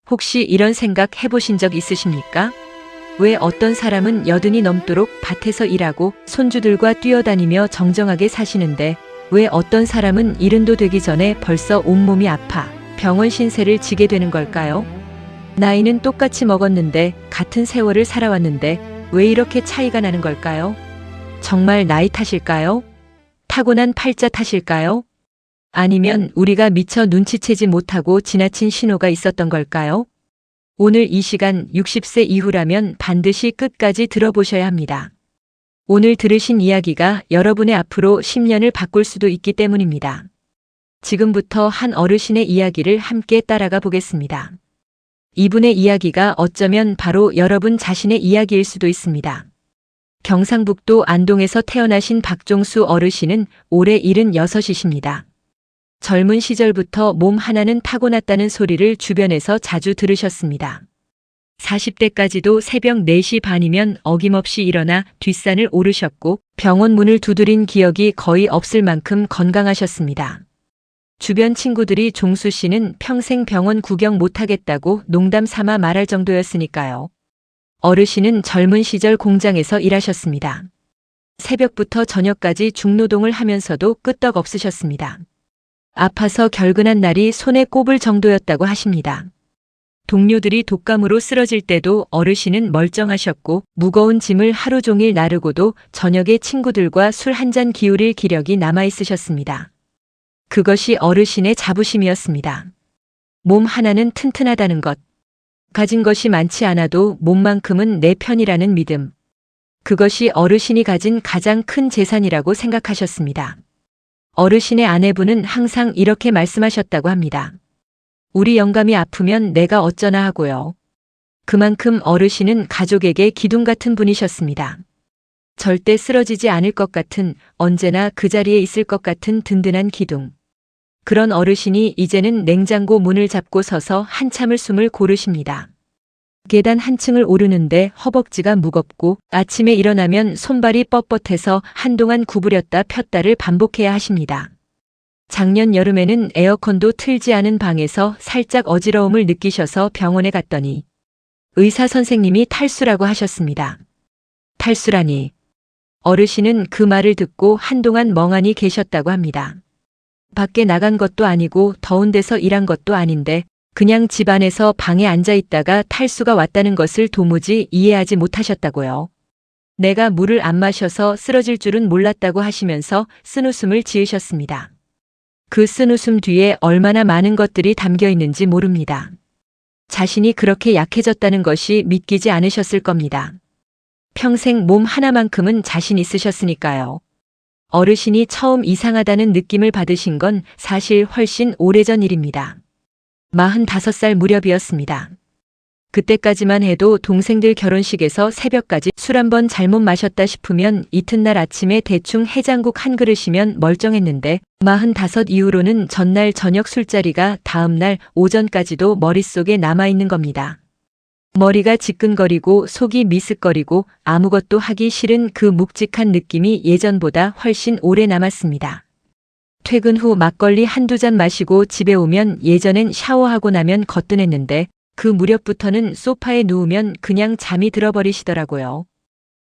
혹시 이런 생각 해보신 적 있으십니까? 왜 어떤 사람은 여든이 넘도록 밭에서 일하고 손주들과 뛰어다니며 정정하게 사시는데 왜 어떤 사람은 일흔도 되기 전에 벌써 온몸이 아파 병원 신세를 지게 되는 걸까요? 나이는 똑같이 먹었는데 같은 세월을 살아왔는데 왜 이렇게 차이가 나는 걸까요? 정말 나이 탓일까요? 타고난 팔자 탓일까요? 아니면 우리가 미처 눈치채지 못하고 지나친 신호가 있었던 걸까요? 오늘 이 시간 60세 이후라면 반드시 끝까지 들어보셔야 합니다. 오늘 들으신 이야기가 여러분의 앞으로 10년을 바꿀 수도 있기 때문입니다. 지금부터 한 어르신의 이야기를 함께 따라가 보겠습니다. 이분의 이야기가 어쩌면 바로 여러분 자신의 이야기일 수도 있습니다. 경상북도 안동에서 태어나신 박종수 어르신은 올해 76이십니다. 젊은 시절부터 몸 하나는 타고났다는 소리를 주변에서 자주 들으셨습니다. 40대까지도 새벽 4시 반이면 어김없이 일어나 뒷산을 오르셨고 병원 문을 두드린 기억이 거의 없을 만큼 건강하셨습니다. 주변 친구들이 종수 씨는 평생 병원 구경 못하겠다고 농담 삼아 말할 정도였으니까요. 어르신은 젊은 시절 공장에서 일하셨습니다. 새벽부터 저녁까지 중노동을 하면서도 끄떡 없으셨습니다. 아파서 결근한 날이 손에 꼽을 정도였다고 하십니다. 동료들이 독감으로 쓰러질 때도 어르신은 멀쩡하셨고 무거운 짐을 하루 종일 나르고도 저녁에 친구들과 술 한잔 기울일 기력이 남아있으셨습니다. 그것이 어르신의 자부심이었습니다. 몸 하나는 튼튼하다는 것. 가진 것이 많지 않아도 몸만큼은 내 편이라는 믿음. 그것이 어르신이 가진 가장 큰 재산이라고 생각하셨습니다. 어르신의 아내분은 항상 이렇게 말씀하셨다고 합니다. 우리 영감이 아프면 내가 어쩌나 하고요. 그만큼 어르신은 가족에게 기둥 같은 분이셨습니다. 절대 쓰러지지 않을 것 같은, 언제나 그 자리에 있을 것 같은 든든한 기둥. 그런 어르신이 이제는 냉장고 문을 잡고 서서 한참을 숨을 고르십니다. 계단 한 층을 오르는데 허벅지가 무겁고 아침에 일어나면 손발이 뻣뻣해서 한동안 구부렸다 폈다를 반복해야 하십니다. 작년 여름에는 에어컨도 틀지 않은 방에서 살짝 어지러움을 느끼셔서 병원에 갔더니 의사 선생님이 탈수라고 하셨습니다. 탈수라니. 어르신은 그 말을 듣고 한동안 멍하니 계셨다고 합니다. 밖에 나간 것도 아니고 더운 데서 일한 것도 아닌데 그냥 집 안에서 방에 앉아 있다가 탈수가 왔다는 것을 도무지 이해하지 못하셨다고요. 내가 물을 안 마셔서 쓰러질 줄은 몰랐다고 하시면서 쓴웃음을 지으셨습니다. 그 쓴웃음 뒤에 얼마나 많은 것들이 담겨 있는지 모릅니다. 자신이 그렇게 약해졌다는 것이 믿기지 않으셨을 겁니다. 평생 몸 하나만큼은 자신 있으셨으니까요. 어르신이 처음 이상하다는 느낌을 받으신 건 사실 훨씬 오래전 일입니다. 45살 무렵이었습니다. 그때까지만 해도 동생들 결혼식에서 새벽까지 술 한 번 잘못 마셨다 싶으면 이튿날 아침에 대충 해장국 한 그릇이면 멀쩡했는데 45 이후로는 전날 저녁 술자리가 다음날 오전까지도 머릿속에 남아있는 겁니다. 머리가 지끈거리고 속이 미쓱거리고 아무것도 하기 싫은 그 묵직한 느낌이 예전보다 훨씬 오래 남았습니다. 퇴근 후 막걸리 한두 잔 마시고 집에 오면 예전엔 샤워하고 나면 거뜬했는데 그 무렵부터는 소파에 누우면 그냥 잠이 들어버리시더라고요.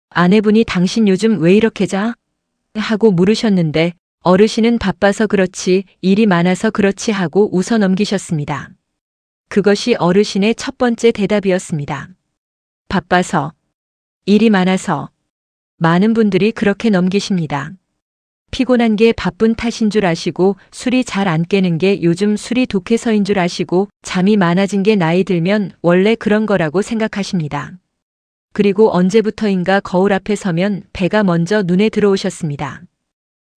아내분이 당신 요즘 왜 이렇게 자? 하고 물으셨는데 어르신은 바빠서 그렇지 일이 많아서 그렇지 하고 웃어 넘기셨습니다. 그것이 어르신의 첫 번째 대답이었습니다. 바빠서, 일이 많아서. 많은 분들이 그렇게 넘기십니다. 피곤한 게 바쁜 탓인 줄 아시고 술이 잘 안 깨는 게 요즘 술이 독해서인 줄 아시고 잠이 많아진 게 나이 들면 원래 그런 거라고 생각하십니다. 그리고 언제부터인가 거울 앞에 서면 배가 먼저 눈에 들어오셨습니다.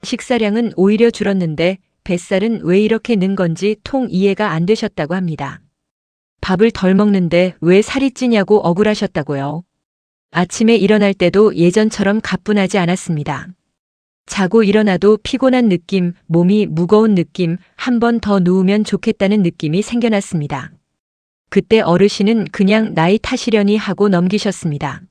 식사량은 오히려 줄었는데 뱃살은 왜 이렇게 는 건지 통 이해가 안 되셨다고 합니다. 밥을 덜 먹는데 왜 살이 찌냐고 억울하셨다고요. 아침에 일어날 때도 예전처럼 가뿐하지 않았습니다. 자고 일어나도 피곤한 느낌, 몸이 무거운 느낌, 한 번 더 누우면 좋겠다는 느낌이 생겨났습니다. 그때 어르신은 그냥 나이 탓이려니 하고 넘기셨습니다.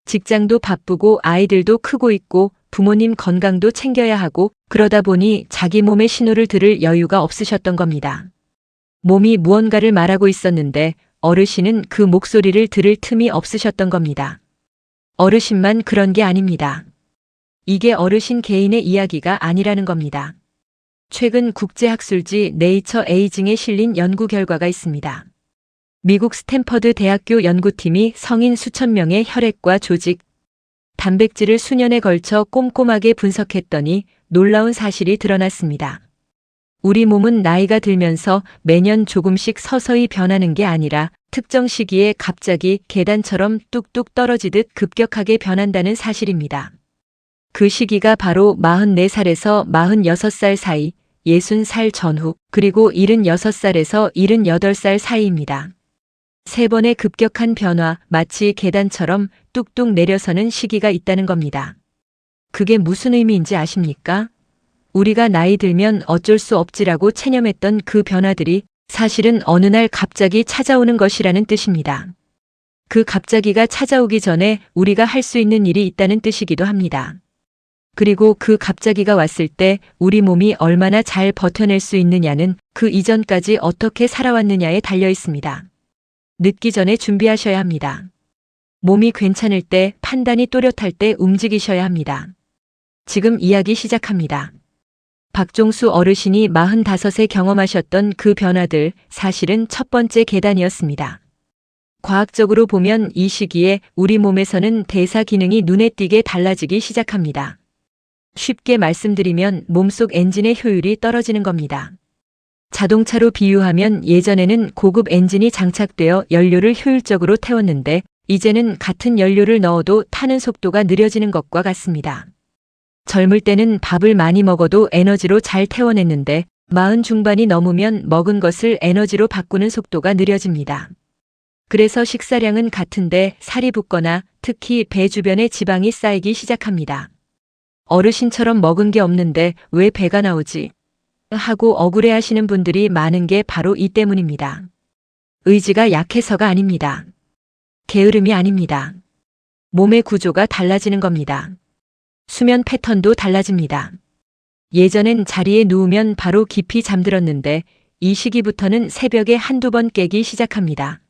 직장도 바쁘고 아이들도 크고 있고 부모님 건강도 챙겨야 하고 그러다 보니 자기 몸의 신호를 들을 여유가 없으셨던 겁니다. 몸이 무언가를 말하고 있었는데 어르신은 그 목소리를 들을 틈이 없으셨던 겁니다. 어르신만 그런 게 아닙니다. 이게 어르신 개인의 이야기가 아니라는 겁니다. 최근 국제학술지 네이처 에이징에 실린 연구 결과가 있습니다. 미국 스탠퍼드 대학교 연구팀이 성인 수천 명의 혈액과 조직, 단백질을 수년에 걸쳐 꼼꼼하게 분석했더니 놀라운 사실이 드러났습니다. 우리 몸은 나이가 들면서 매년 조금씩 서서히 변하는 게 아니라 특정 시기에 갑자기 계단처럼 뚝뚝 떨어지듯 급격하게 변한다는 사실입니다. 그 시기가 바로 44살에서 46살 사이, 60살 전후, 그리고 76살에서 78살 사이입니다. 세 번의 급격한 변화, 마치 계단처럼 뚝뚝 내려서는 시기가 있다는 겁니다. 그게 무슨 의미인지 아십니까? 우리가 나이 들면 어쩔 수 없지라고 체념했던 그 변화들이 사실은 어느 날 갑자기 찾아오는 것이라는 뜻입니다. 그 갑자기가 찾아오기 전에 우리가 할 수 있는 일이 있다는 뜻이기도 합니다. 그리고 그 갑자기가 왔을 때 우리 몸이 얼마나 잘 버텨낼 수 있느냐는 그 이전까지 어떻게 살아왔느냐에 달려 있습니다. 늦기 전에 준비하셔야 합니다. 몸이 괜찮을 때, 판단이 또렷할 때 움직이셔야 합니다. 지금 이야기 시작합니다. 박종수 어르신이 45세 경험하셨던 그 변화들, 사실은 첫 번째 계단이었습니다. 과학적으로 보면 이 시기에 우리 몸에서는 대사 기능이 눈에 띄게 달라지기 시작합니다. 쉽게 말씀드리면 몸속 엔진의 효율이 떨어지는 겁니다. 자동차로 비유하면 예전에는 고급 엔진이 장착되어 연료를 효율적으로 태웠는데 이제는 같은 연료를 넣어도 타는 속도가 느려지는 것과 같습니다. 젊을 때는 밥을 많이 먹어도 에너지로 잘 태워냈는데 40 중반이 넘으면 먹은 것을 에너지로 바꾸는 속도가 느려집니다. 그래서 식사량은 같은데 살이 붙거나 특히 배 주변에 지방이 쌓이기 시작합니다. 어르신처럼 먹은 게 없는데 왜 배가 나오지? 하고 억울해하시는 분들이 많은 게 바로 이 때문입니다. 의지가 약해서가 아닙니다. 게으름이 아닙니다. 몸의 구조가 달라지는 겁니다. 수면 패턴도 달라집니다. 예전엔 자리에 누우면 바로 깊이 잠들었는데 이 시기부터는 새벽에 한두 번 깨기 시작합니다.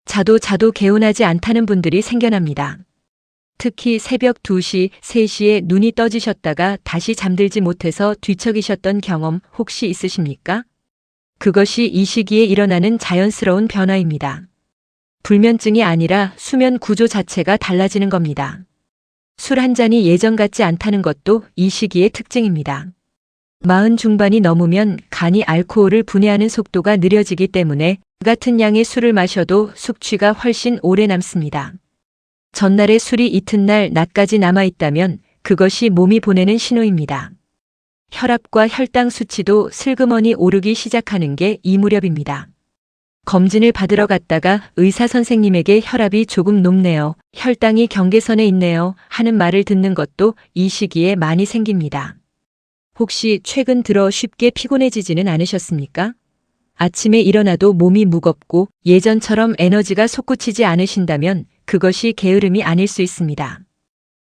자도 개운하지 않다는 분들이 생겨납니다. 특히 새벽 2시, 3시에 눈이 떠지셨다가 다시 잠들지 못해서 뒤척이셨던 경험 혹시 있으십니까? 그것이 이 시기에 일어나는 자연스러운 변화입니다. 불면증이 아니라 수면 구조 자체가 달라지는 겁니다. 술 한 잔이 예전 같지 않다는 것도 이 시기의 특징입니다. 40 중반이 넘으면 간이 알코올을 분해하는 속도가 느려지기 때문에 같은 양의 술을 마셔도 숙취가 훨씬 오래 남습니다. 전날의 술이 이튿날 낮까지 남아있다면 그것이 몸이 보내는 신호입니다. 혈압과 혈당 수치도 슬그머니 오르기 시작하는 게 이 무렵입니다. 검진을 받으러 갔다가 의사 선생님에게 혈압이 조금 높네요. 혈당이 경계선에 있네요. 하는 말을 듣는 것도 이 시기에 많이 생깁니다. 혹시 최근 들어 쉽게 피곤해지지는 않으셨습니까? 아침에 일어나도 몸이 무겁고 예전처럼 에너지가 솟구치지 않으신다면 그것이 게으름이 아닐 수 있습니다.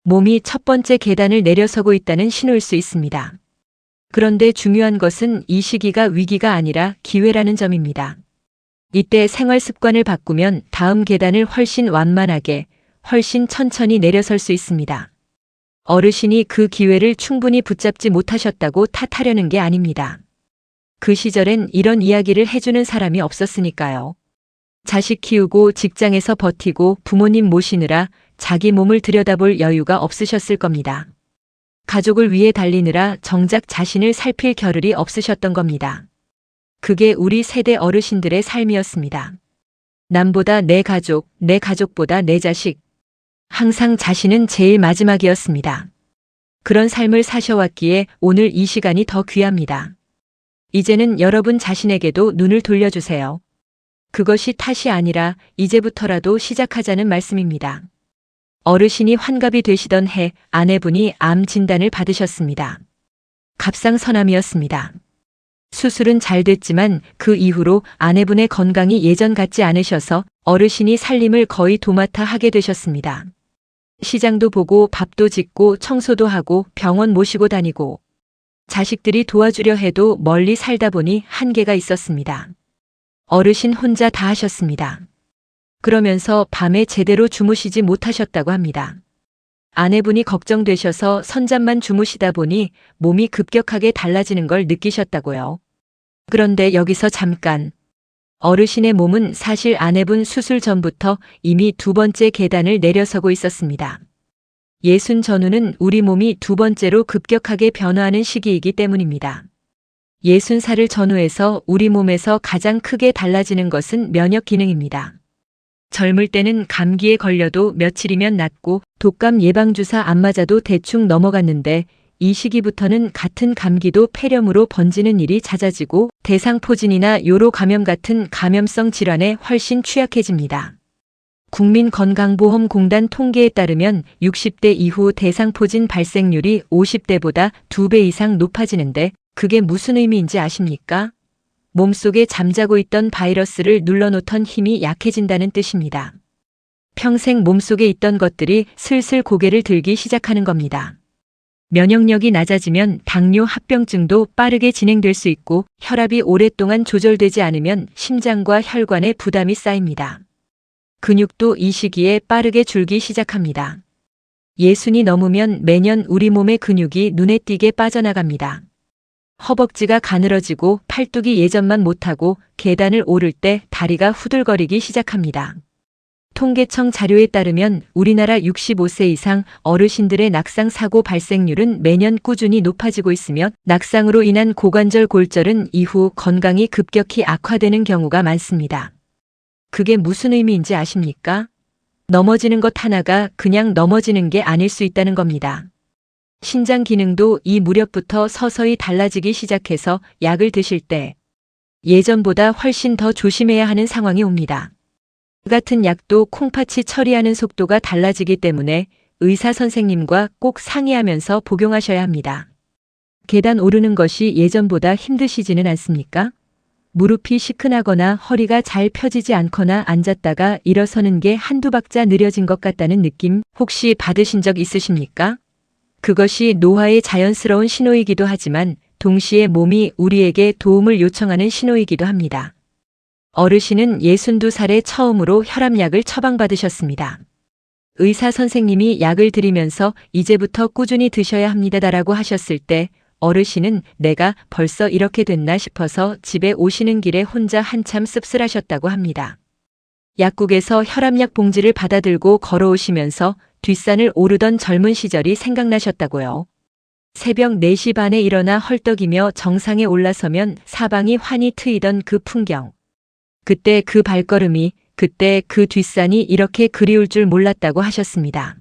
몸이 첫 번째 계단을 내려서고 있다는 신호일 수 있습니다. 그런데 중요한 것은 이 시기가 위기가 아니라 기회라는 점입니다. 이때 생활 습관을 바꾸면 다음 계단을 훨씬 완만하게, 훨씬 천천히 내려설 수 있습니다. 어르신이 그 기회를 충분히 붙잡지 못하셨다고 탓하려는 게 아닙니다. 그 시절엔 이런 이야기를 해주는 사람이 없었으니까요. 자식 키우고 직장에서 버티고 부모님 모시느라 자기 몸을 들여다볼 여유가 없으셨을 겁니다. 가족을 위해 달리느라 정작 자신을 살필 겨를이 없으셨던 겁니다. 그게 우리 세대 어르신들의 삶이었습니다. 남보다 내 가족, 내 가족보다 내 자식. 항상 자신은 제일 마지막이었습니다. 그런 삶을 사셔왔기에 오늘 이 시간이 더 귀합니다. 이제는 여러분 자신에게도 눈을 돌려주세요. 그것이 탓이 아니라 이제부터라도 시작하자는 말씀입니다. 어르신이 환갑이 되시던 해 아내분이 암 진단을 받으셨습니다. 갑상선암이었습니다. 수술은 잘 됐지만 그 이후로 아내분의 건강이 예전 같지 않으셔서 어르신이 살림을 거의 도맡아 하게 되셨습니다. 시장도 보고 밥도 짓고 청소도 하고 병원 모시고 다니고 자식들이 도와주려 해도 멀리 살다 보니 한계가 있었습니다. 어르신 혼자 다 하셨습니다. 그러면서 밤에 제대로 주무시지 못하셨다고 합니다. 아내분이 걱정되셔서 선잠만 주무시다 보니 몸이 급격하게 달라지는 걸 느끼셨다고요. 그런데 여기서 잠깐. 어르신의 몸은 사실 아내분 수술 전부터 이미 두 번째 계단을 내려서고 있었습니다. 예순 전후는 우리 몸이 두 번째로 급격하게 변화하는 시기이기 때문입니다. 60살을 전후해서 우리 몸에서 가장 크게 달라지는 것은 면역 기능입니다. 젊을 때는 감기에 걸려도 며칠이면 낫고 독감 예방주사 안 맞아도 대충 넘어갔는데 이 시기부터는 같은 감기도 폐렴으로 번지는 일이 잦아지고 대상포진이나 요로 감염 같은 감염성 질환에 훨씬 취약해집니다. 국민건강보험공단 통계에 따르면 60대 이후 대상포진 발생률이 50대보다 2배 이상 높아지는데 그게 무슨 의미인지 아십니까? 몸속에 잠자고 있던 바이러스를 눌러놓던 힘이 약해진다는 뜻입니다. 평생 몸속에 있던 것들이 슬슬 고개를 들기 시작하는 겁니다. 면역력이 낮아지면 당뇨 합병증도 빠르게 진행될 수 있고 혈압이 오랫동안 조절되지 않으면 심장과 혈관에 부담이 쌓입니다. 근육도 이 시기에 빠르게 줄기 시작합니다. 60이 넘으면 매년 우리 몸의 근육이 눈에 띄게 빠져나갑니다. 허벅지가 가늘어지고 팔뚝이 예전만 못하고 계단을 오를 때 다리가 후들거리기 시작합니다. 통계청 자료에 따르면 우리나라 65세 이상 어르신들의 낙상 사고 발생률은 매년 꾸준히 높아지고 있으며 낙상으로 인한 고관절 골절은 이후 건강이 급격히 악화되는 경우가 많습니다. 그게 무슨 의미인지 아십니까? 넘어지는 것 하나가 그냥 넘어지는 게 아닐 수 있다는 겁니다. 신장 기능도 이 무렵부터 서서히 달라지기 시작해서 약을 드실 때 예전보다 훨씬 더 조심해야 하는 상황이 옵니다. 그 같은 약도 콩팥이 처리하는 속도가 달라지기 때문에 의사 선생님과 꼭 상의하면서 복용하셔야 합니다. 계단 오르는 것이 예전보다 힘드시지는 않습니까? 무릎이 시큰하거나 허리가 잘 펴지지 않거나 앉았다가 일어서는 게 한두 박자 느려진 것 같다는 느낌 혹시 받으신 적 있으십니까? 그것이 노화의 자연스러운 신호이기도 하지만 동시에 몸이 우리에게 도움을 요청하는 신호이기도 합니다. 어르신은 62살에 처음으로 혈압약을 처방받으셨습니다. 의사 선생님이 약을 드리면서 이제부터 꾸준히 드셔야 합니다라고 하셨을 때 어르신은 내가 벌써 이렇게 됐나 싶어서 집에 오시는 길에 혼자 한참 씁쓸하셨다고 합니다. 약국에서 혈압약 봉지를 받아들고 걸어오시면서 뒷산을 오르던 젊은 시절이 생각나셨다고요. 새벽 4시 반에 일어나 헐떡이며 정상에 올라서면 사방이 환히 트이던 그 풍경. 그때 그 발걸음이, 그때 그 뒷산이 이렇게 그리울 줄 몰랐다고 하셨습니다.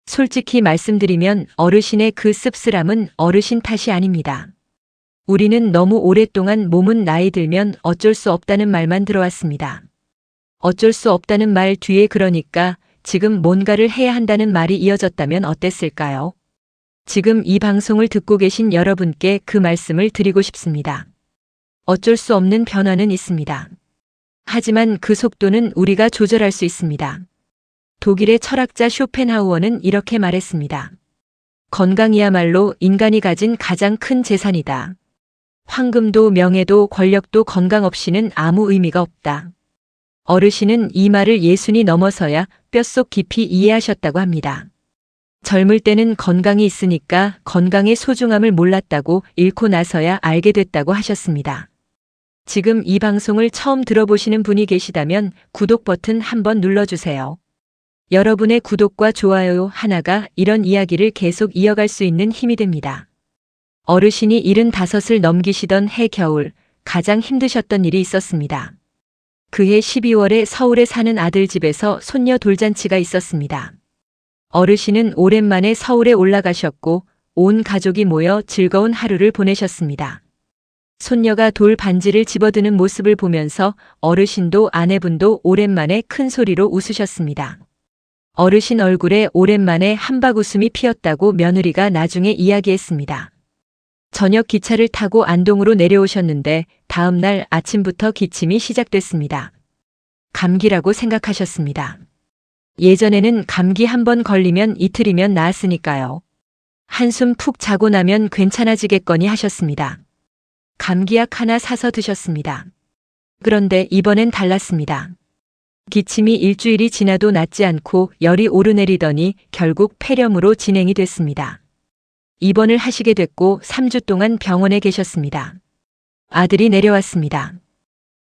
솔직히 말씀드리면 어르신의 그 씁쓸함은 어르신 탓이 아닙니다. 우리는 너무 오랫동안 몸은 나이 들면 어쩔 수 없다는 말만 들어왔습니다. 어쩔 수 없다는 말 뒤에 그러니까 지금 뭔가를 해야 한다는 말이 이어졌다면 어땠을까요? 지금 이 방송을 듣고 계신 여러분께 그 말씀을 드리고 싶습니다. 어쩔 수 없는 변화는 있습니다. 하지만 그 속도는 우리가 조절할 수 있습니다. 독일의 철학자 쇼펜하우어는 이렇게 말했습니다. 건강이야말로 인간이 가진 가장 큰 재산이다. 황금도 명예도 권력도 건강 없이는 아무 의미가 없다. 어르신은 이 말을 60이 넘어서야 뼛속 깊이 이해하셨다고 합니다. 젊을 때는 건강이 있으니까 건강의 소중함을 몰랐다고 잃고 나서야 알게 됐다고 하셨습니다. 지금 이 방송을 처음 들어보시는 분이 계시다면 구독 버튼 한번 눌러주세요. 여러분의 구독과 좋아요 하나가 이런 이야기를 계속 이어갈 수 있는 힘이 됩니다. 어르신이 75을 넘기시던 해 겨울 가장 힘드셨던 일이 있었습니다. 그해 12월에 서울에 사는 아들 집에서 손녀 돌잔치가 있었습니다. 어르신은 오랜만에 서울에 올라가셨고 온 가족이 모여 즐거운 하루를 보내셨습니다. 손녀가 돌 반지를 집어드는 모습을 보면서 어르신도 아내분도 오랜만에 큰 소리로 웃으셨습니다. 어르신 얼굴에 오랜만에 한박 웃음이 피었다고 며느리가 나중에 이야기했습니다. 저녁 기차를 타고 안동으로 내려오셨는데 다음 날 아침부터 기침이 시작됐습니다. 감기라고 생각하셨습니다. 예전에는 감기 한 번 걸리면 이틀이면 나았으니까요. 한숨 푹 자고 나면 괜찮아지겠거니 하셨습니다. 감기약 하나 사서 드셨습니다. 그런데 이번엔 달랐습니다. 기침이 일주일이 지나도 낫지 않고 열이 오르내리더니 결국 폐렴으로 진행이 됐습니다. 입원을 하시게 됐고 3주 동안 병원에 계셨습니다. 아들이 내려왔습니다.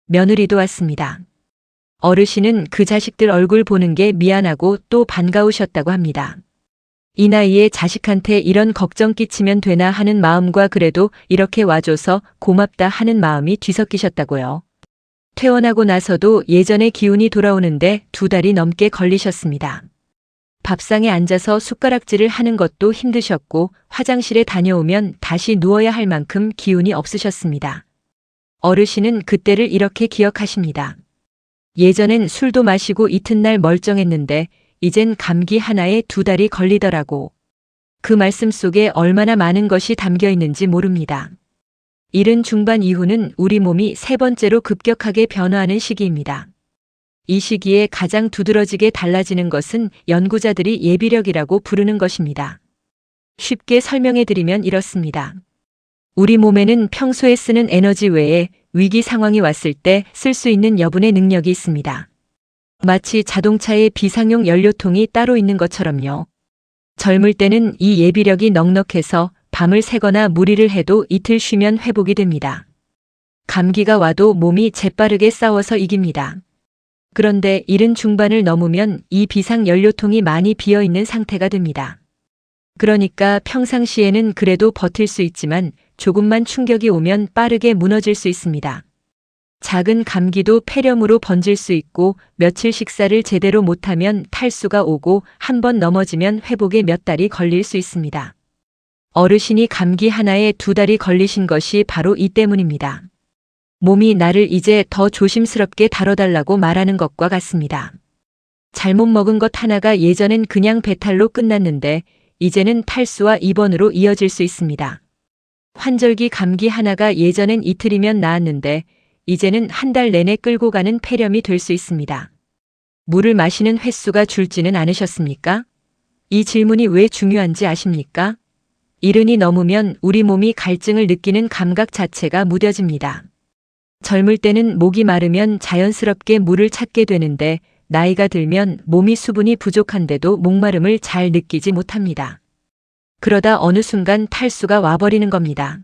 며느리도 왔습니다. 어르신은 그 자식들 얼굴 보는 게 미안하고 또 반가우셨다고 합니다. 이 나이에 자식한테 이런 걱정 끼치면 되나 하는 마음과 그래도 이렇게 와줘서 고맙다 하는 마음이 뒤섞이셨다고요. 퇴원하고 나서도 예전의 기운이 돌아오는데 2달이 넘게 걸리셨습니다. 밥상에 앉아서 숟가락질을 하는 것도 힘드셨고 화장실에 다녀오면 다시 누워야 할 만큼 기운이 없으셨습니다. 어르신은 그때를 이렇게 기억하십니다. 예전엔 술도 마시고 이튿날 멀쩡했는데 이젠 감기 하나에 2달이 걸리더라고. 그 말씀 속에 얼마나 많은 것이 담겨 있는지 모릅니다. 70 중반 이후는 우리 몸이 3번째로 급격하게 변화하는 시기입니다. 이 시기에 가장 두드러지게 달라지는 것은 연구자들이 예비력이라고 부르는 것입니다. 쉽게 설명해드리면 이렇습니다. 우리 몸에는 평소에 쓰는 에너지 외에 위기 상황이 왔을 때 쓸 수 있는 여분의 능력이 있습니다. 마치 자동차에 비상용 연료통이 따로 있는 것처럼요. 젊을 때는 이 예비력이 넉넉해서 밤을 새거나 무리를 해도 이틀 쉬면 회복이 됩니다. 감기가 와도 몸이 재빠르게 싸워서 이깁니다. 그런데 70 중반을 넘으면 이 비상 연료통이 많이 비어있는 상태가 됩니다. 그러니까 평상시에는 그래도 버틸 수 있지만 조금만 충격이 오면 빠르게 무너질 수 있습니다. 작은 감기도 폐렴으로 번질 수 있고 며칠 식사를 제대로 못하면 탈수가 오고 한 번 넘어지면 회복에 몇 달이 걸릴 수 있습니다. 어르신이 감기 하나에 2달이 걸리신 것이 바로 이 때문입니다. 몸이 나를 이제 더 조심스럽게 다뤄달라고 말하는 것과 같습니다. 잘못 먹은 것 하나가 예전엔 그냥 배탈로 끝났는데 이제는 탈수와 입원으로 이어질 수 있습니다. 환절기 감기 하나가 예전엔 이틀이면 나았는데 이제는 한 달 내내 끌고 가는 폐렴이 될 수 있습니다. 물을 마시는 횟수가 줄지는 않으셨습니까? 이 질문이 왜 중요한지 아십니까? 70이 넘으면 우리 몸이 갈증을 느끼는 감각 자체가 무뎌집니다. 젊을 때는 목이 마르면 자연스럽게 물을 찾게 되는데 나이가 들면 몸이 수분이 부족한데도 목마름을 잘 느끼지 못합니다. 그러다 어느 순간 탈수가 와버리는 겁니다.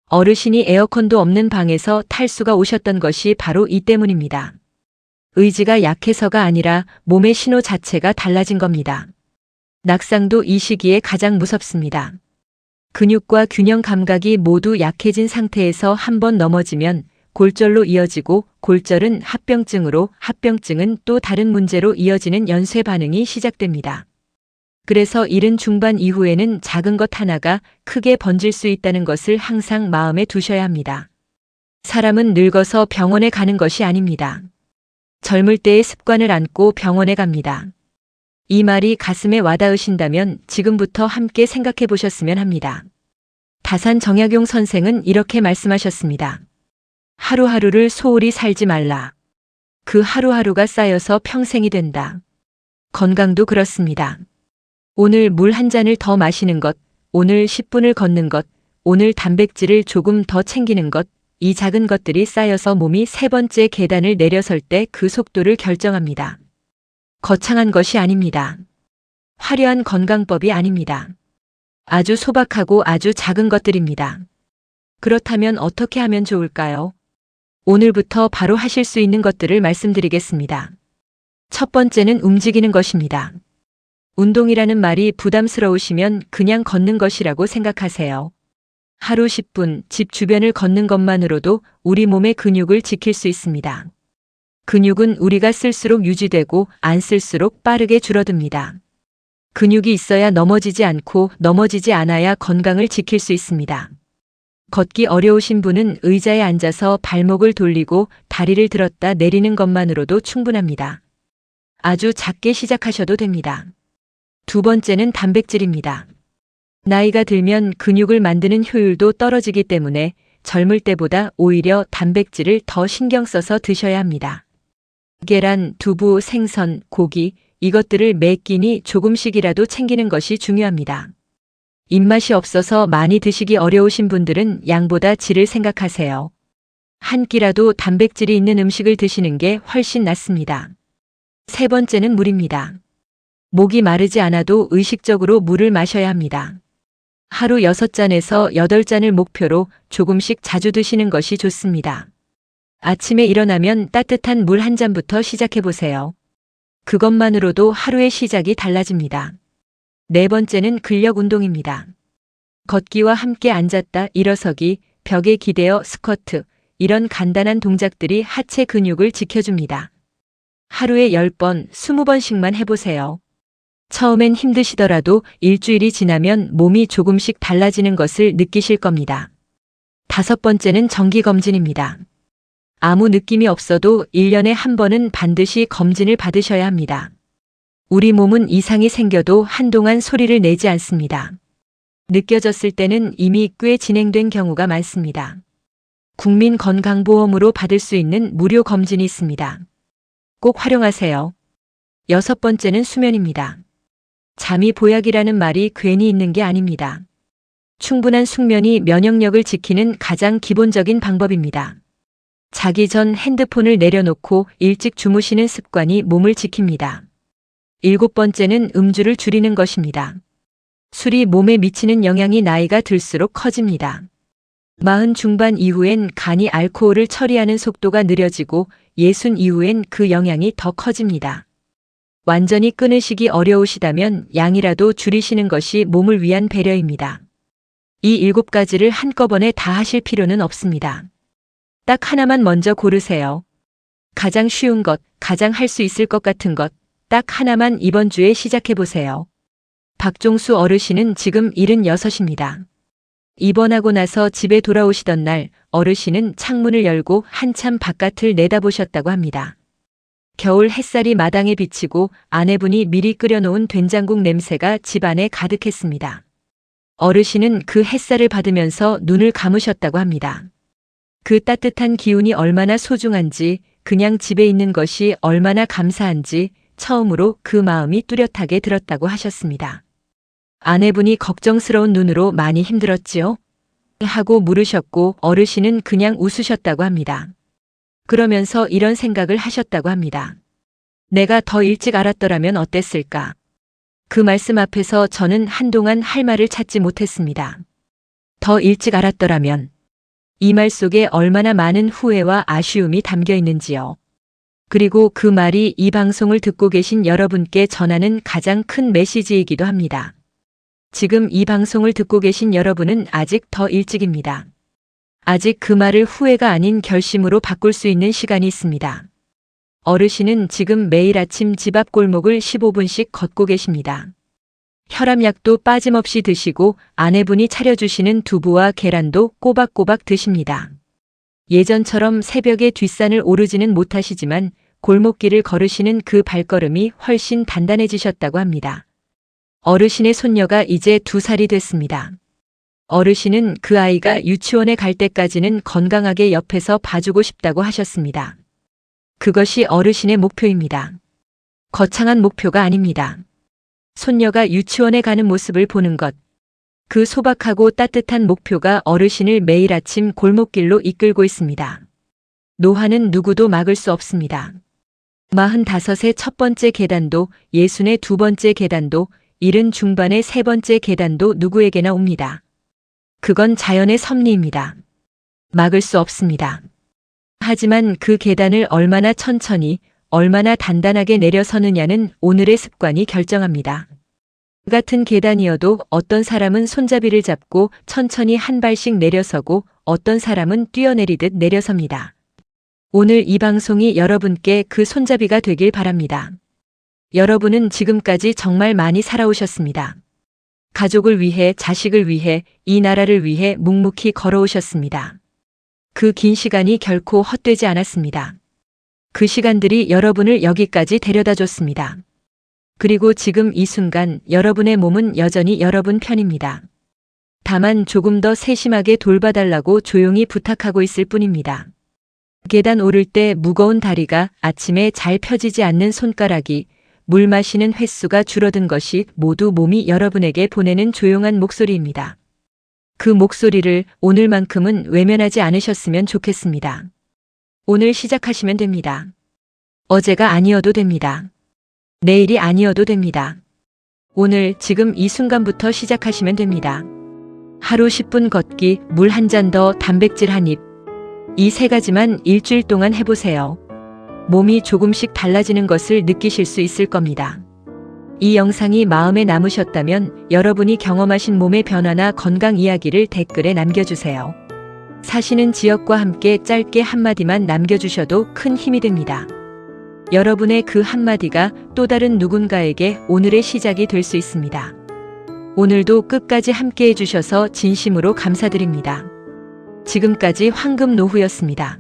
어르신이 에어컨도 없는 방에서 탈수가 오셨던 것이 바로 이 때문입니다. 의지가 약해서가 아니라 몸의 신호 자체가 달라진 겁니다. 낙상도 이 시기에 가장 무섭습니다. 근육과 균형 감각이 모두 약해진 상태에서 한 번 넘어지면 골절로 이어지고 골절은 합병증으로 합병증은 또 다른 문제로 이어지는 연쇄 반응이 시작됩니다. 그래서 70 중반 이후에는 작은 것 하나가 크게 번질 수 있다는 것을 항상 마음에 두셔야 합니다. 사람은 늙어서 병원에 가는 것이 아닙니다. 젊을 때의 습관을 안고 병원에 갑니다. 이 말이 가슴에 와닿으신다면 지금부터 함께 생각해 보셨으면 합니다. 다산 정약용 선생은 이렇게 말씀하셨습니다. 하루하루를 소홀히 살지 말라. 그 하루하루가 쌓여서 평생이 된다. 건강도 그렇습니다. 오늘 물 한 잔을 더 마시는 것, 오늘 10분을 걷는 것, 오늘 단백질을 조금 더 챙기는 것, 이 작은 것들이 쌓여서 몸이 3번째 계단을 내려설 때 그 속도를 결정합니다. 거창한 것이 아닙니다. 화려한 건강법이 아닙니다. 아주 소박하고 아주 작은 것들입니다. 그렇다면 어떻게 하면 좋을까요? 오늘부터 바로 하실 수 있는 것들을 말씀드리겠습니다. 첫 번째는 움직이는 것입니다. 운동이라는 말이 부담스러우시면 그냥 걷는 것이라고 생각하세요. 하루 10분 집 주변을 걷는 것만으로도 우리 몸의 근육을 지킬 수 있습니다. 근육은 우리가 쓸수록 유지되고 안 쓸수록 빠르게 줄어듭니다. 근육이 있어야 넘어지지 않고 넘어지지 않아야 건강을 지킬 수 있습니다. 걷기 어려우신 분은 의자에 앉아서 발목을 돌리고 다리를 들었다 내리는 것만으로도 충분합니다. 아주 작게 시작하셔도 됩니다. 두 번째는 단백질입니다. 나이가 들면 근육을 만드는 효율도 떨어지기 때문에 젊을 때보다 오히려 단백질을 더 신경 써서 드셔야 합니다. 계란, 두부, 생선, 고기, 이것들을 매 끼니 조금씩이라도 챙기는 것이 중요합니다. 입맛이 없어서 많이 드시기 어려우신 분들은 양보다 질을 생각하세요. 한 끼라도 단백질이 있는 음식을 드시는 게 훨씬 낫습니다. 세 번째는 물입니다. 목이 마르지 않아도 의식적으로 물을 마셔야 합니다. 하루 6잔에서 8잔을 목표로 조금씩 자주 드시는 것이 좋습니다. 아침에 일어나면 따뜻한 물 한 잔부터 시작해 보세요. 그것만으로도 하루의 시작이 달라집니다. 네 번째는 근력 운동입니다. 걷기와 함께 앉았다 일어서기, 벽에 기대어 스쿼트, 이런 간단한 동작들이 하체 근육을 지켜줍니다. 하루에 10번, 20번씩만 해보세요. 처음엔 힘드시더라도 일주일이 지나면 몸이 조금씩 달라지는 것을 느끼실 겁니다. 다섯 번째는 정기검진입니다. 아무 느낌이 없어도 1년에 한 번은 반드시 검진을 받으셔야 합니다. 우리 몸은 이상이 생겨도 한동안 소리를 내지 않습니다. 느껴졌을 때는 이미 꽤 진행된 경우가 많습니다. 국민건강보험으로 받을 수 있는 무료 검진이 있습니다. 꼭 활용하세요. 여섯 번째는 수면입니다. 잠이 보약이라는 말이 괜히 있는 게 아닙니다. 충분한 숙면이 면역력을 지키는 가장 기본적인 방법입니다. 자기 전 핸드폰을 내려놓고 일찍 주무시는 습관이 몸을 지킵니다. 일곱 번째는 음주를 줄이는 것입니다. 술이 몸에 미치는 영향이 나이가 들수록 커집니다. 40 중반 이후엔 간이 알코올을 처리하는 속도가 느려지고 60 이후엔 그 영향이 더 커집니다. 완전히 끊으시기 어려우시다면 양이라도 줄이시는 것이 몸을 위한 배려입니다. 이 7가지를 한꺼번에 다 하실 필요는 없습니다. 딱 하나만 먼저 고르세요. 가장 쉬운 것, 가장 할 수 있을 것 같은 것, 딱 하나만 이번 주에 시작해 보세요. 박종수 어르신은 지금 76입니다. 입원하고 나서 집에 돌아오시던 날 어르신은 창문을 열고 한참 바깥을 내다보셨다고 합니다. 겨울 햇살이 마당에 비치고 아내분이 미리 끓여놓은 된장국 냄새가 집 안에 가득했습니다. 어르신은 그 햇살을 받으면서 눈을 감으셨다고 합니다. 그 따뜻한 기운이 얼마나 소중한지, 그냥 집에 있는 것이 얼마나 감사한지 처음으로 그 마음이 뚜렷하게 들었다고 하셨습니다. 아내분이 걱정스러운 눈으로 많이 힘들었지요? 하고 물으셨고 어르신은 그냥 웃으셨다고 합니다. 그러면서 이런 생각을 하셨다고 합니다. 내가 더 일찍 알았더라면 어땠을까? 그 말씀 앞에서 저는 한동안 할 말을 찾지 못했습니다. 더 일찍 알았더라면. 이 말 속에 얼마나 많은 후회와 아쉬움이 담겨 있는지요. 그리고 그 말이 이 방송을 듣고 계신 여러분께 전하는 가장 큰 메시지이기도 합니다. 지금 이 방송을 듣고 계신 여러분은 아직 더 일찍입니다. 아직 그 말을 후회가 아닌 결심으로 바꿀 수 있는 시간이 있습니다. 어르신은 지금 매일 아침 집 앞 골목을 15분씩 걷고 계십니다. 혈압약도 빠짐없이 드시고 아내분이 차려주시는 두부와 계란도 꼬박꼬박 드십니다. 예전처럼 새벽에 뒷산을 오르지는 못하시지만 골목길을 걸으시는 그 발걸음이 훨씬 단단해지셨다고 합니다. 어르신의 손녀가 이제 2살이 됐습니다. 어르신은 그 아이가 유치원에 갈 때까지는 건강하게 옆에서 봐주고 싶다고 하셨습니다. 그것이 어르신의 목표입니다. 거창한 목표가 아닙니다. 손녀가 유치원에 가는 모습을 보는 것, 그 소박하고 따뜻한 목표가 어르신을 매일 아침 골목길로 이끌고 있습니다. 노화는 누구도 막을 수 없습니다. 45의 첫 번째 계단도, 60의 두 번째 계단도, 70 중반의 세 번째 계단도 누구에게나 옵니다. 그건 자연의 섭리입니다. 막을 수 없습니다. 하지만 그 계단을 얼마나 천천히, 얼마나 단단하게 내려서느냐는 오늘의 습관이 결정합니다. 같은 계단이어도 어떤 사람은 손잡이를 잡고 천천히 한 발씩 내려서고 어떤 사람은 뛰어내리듯 내려섭니다. 오늘 이 방송이 여러분께 그 손잡이가 되길 바랍니다. 여러분은 지금까지 정말 많이 살아오셨습니다. 가족을 위해, 자식을 위해, 이 나라를 위해 묵묵히 걸어오셨습니다. 그 긴 시간이 결코 헛되지 않았습니다. 그 시간들이 여러분을 여기까지 데려다 줬습니다. 그리고 지금 이 순간 여러분의 몸은 여전히 여러분 편입니다. 다만 조금 더 세심하게 돌봐달라고 조용히 부탁하고 있을 뿐입니다. 계단 오를 때 무거운 다리가, 아침에 잘 펴지지 않는 손가락이, 물 마시는 횟수가 줄어든 것이 모두 몸이 여러분에게 보내는 조용한 목소리입니다. 그 목소리를 오늘만큼은 외면하지 않으셨으면 좋겠습니다. 오늘 시작하시면 됩니다. 어제가 아니어도 됩니다. 내일이 아니어도 됩니다. 오늘 지금 이 순간부터 시작하시면 됩니다. 하루 10분 걷기, 물 한 잔 더, 단백질 한 입. 이 세 가지만 일주일 동안 해보세요. 몸이 조금씩 달라지는 것을 느끼실 수 있을 겁니다. 이 영상이 마음에 남으셨다면 여러분이 경험하신 몸의 변화나 건강 이야기를 댓글에 남겨주세요. 사시는 지역과 함께 짧게 한마디만 남겨주셔도 큰 힘이 됩니다. 여러분의 그 한마디가 또 다른 누군가에게 오늘의 시작이 될 수 있습니다. 오늘도 끝까지 함께 해주셔서 진심으로 감사드립니다. 지금까지 황금노후였습니다.